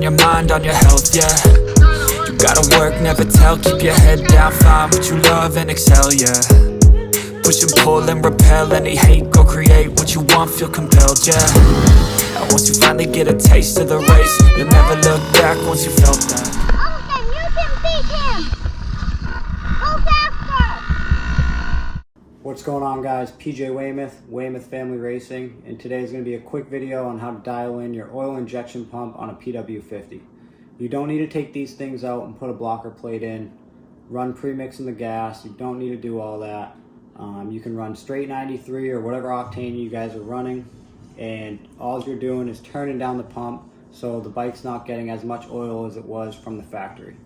on your mind, on your health, yeah. You gotta work, never tell, keep your head down, find what you love and excel, yeah. Push and pull and repel any hate, go create what you want, feel compelled, yeah. And once you finally get a taste of the race, you'll never look back once you felt that. Olsen, you can beat him! Go faster! What's going on, guys? PJ Weymouth Family Racing, and today is going to be a quick video on how to dial in your oil injection pump on a PW50. You don't need to take these things out and put a blocker plate in, run premix in the gas. You don't need to do all that. You can run straight 93 or whatever octane you guys are running, and all you're doing is turning down the pump so the bike's not getting as much oil as it was from the factory.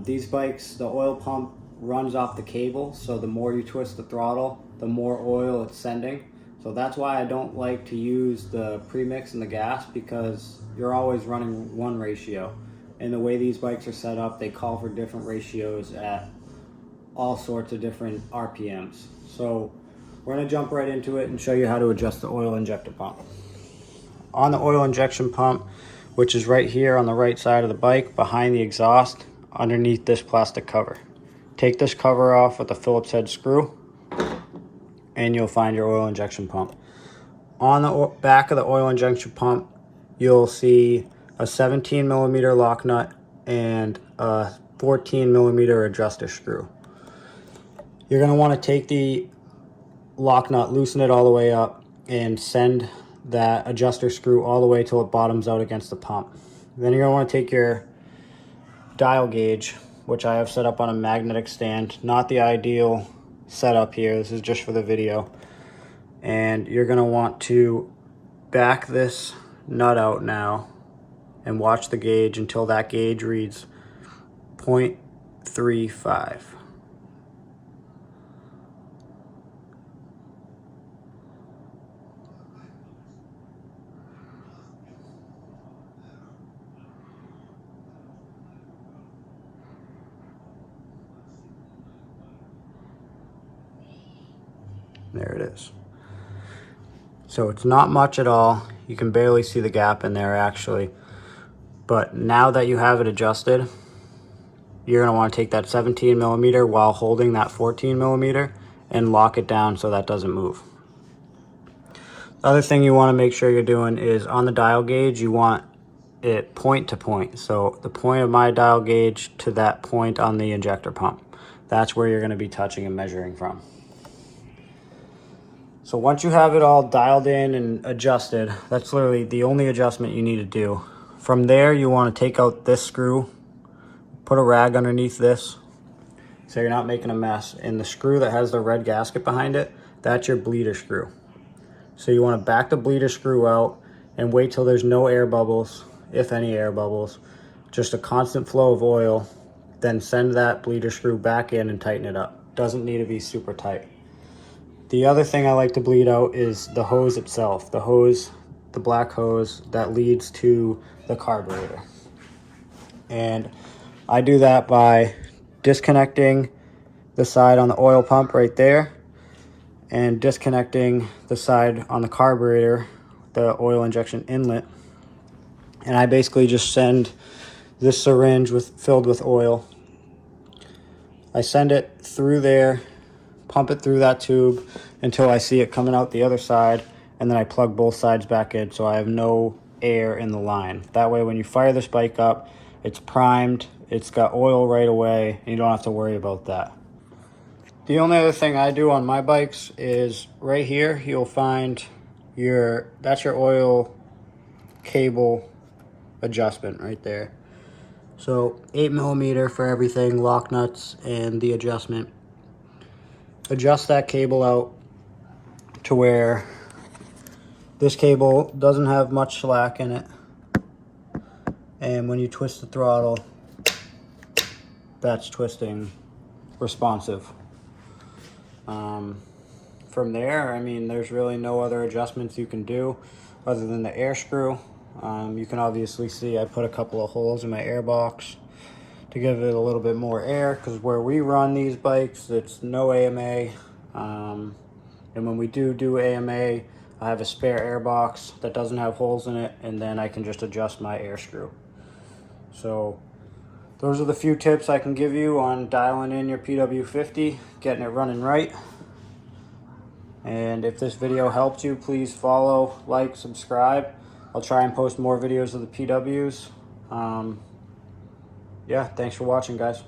These bikes, the oil pump runs off the cable, so the more you twist the throttle, the more oil it's sending. So that's why I don't like to use the premix and the gas, because you're always running one ratio. And the way these bikes are set up, they call for different ratios at all sorts of different RPMs. So we're going to jump right into it and show you how to adjust the oil injector pump. On the oil injection pump, which is right here on the right side of the bike, behind the exhaust, underneath this plastic cover. Take this cover off with a Phillips head screw, and you'll find your oil injection pump. On the back of the oil injection pump, you'll see a 17 millimeter lock nut and a 14 millimeter adjuster screw. You're going to want to take the lock nut, loosen it all the way up, and send that adjuster screw all the way till it bottoms out against the pump. Then you're going to want to take your dial gauge, which I have set up on a magnetic stand. Not the ideal setup here, this is just for the video. And you're going to want to back this nut out now and watch the gauge until that gauge reads 0.35. There it is. So it's not much at all. You can barely see the gap in there actually. But now that you have it adjusted, you're going to want to take that 17 millimeter while holding that 14 millimeter and lock it down so that doesn't move. The other thing you want to make sure you're doing is on the dial gauge, you want it point to point. So the point of my dial gauge to that point on the injector pump. That's where you're going to be touching and measuring from. So once you have it all dialed in and adjusted, that's literally the only adjustment you need to do. From there, you want to take out this screw, put a rag underneath this so you're not making a mess. And the screw that has the red gasket behind it, that's your bleeder screw. So you want to back the bleeder screw out and wait till there's no air bubbles, if any air bubbles, just a constant flow of oil. Then send that bleeder screw back in and tighten it up. Doesn't need to be super tight. The other thing I like to bleed out is the hose itself. The hose, the black hose that leads to the carburetor. And I do that by disconnecting the side on the oil pump right there and disconnecting the side on the carburetor, the oil injection inlet. And I basically just send this syringe filled with oil. I send it through there, pump it through that tube until I see it coming out the other side, and then I plug both sides back in so I have no air in the line. That way when you fire this bike up, it's primed, it's got oil right away, and you don't have to worry about that. The only other thing I do on my bikes is right here, you'll find that's your oil cable adjustment right there. So 8 millimeter for everything, lock nuts and the adjustment. Adjust that cable out to where this cable doesn't have much slack in it, and when you twist the throttle, that's twisting responsive. From there, I mean, there's really no other adjustments you can do other than the air screw. You can obviously see I put a couple of holes in my air box to give it a little bit more air, because where we run these bikes, it's no AMA. And when we do AMA, I have a spare air box that doesn't have holes in it, and then I can just adjust my air screw. So those are the few tips I can give you on dialing in your PW50, getting it running right. And if this video helped you, please follow, like, subscribe. I'll try and post more videos of the PWs. Yeah, thanks for watching, guys.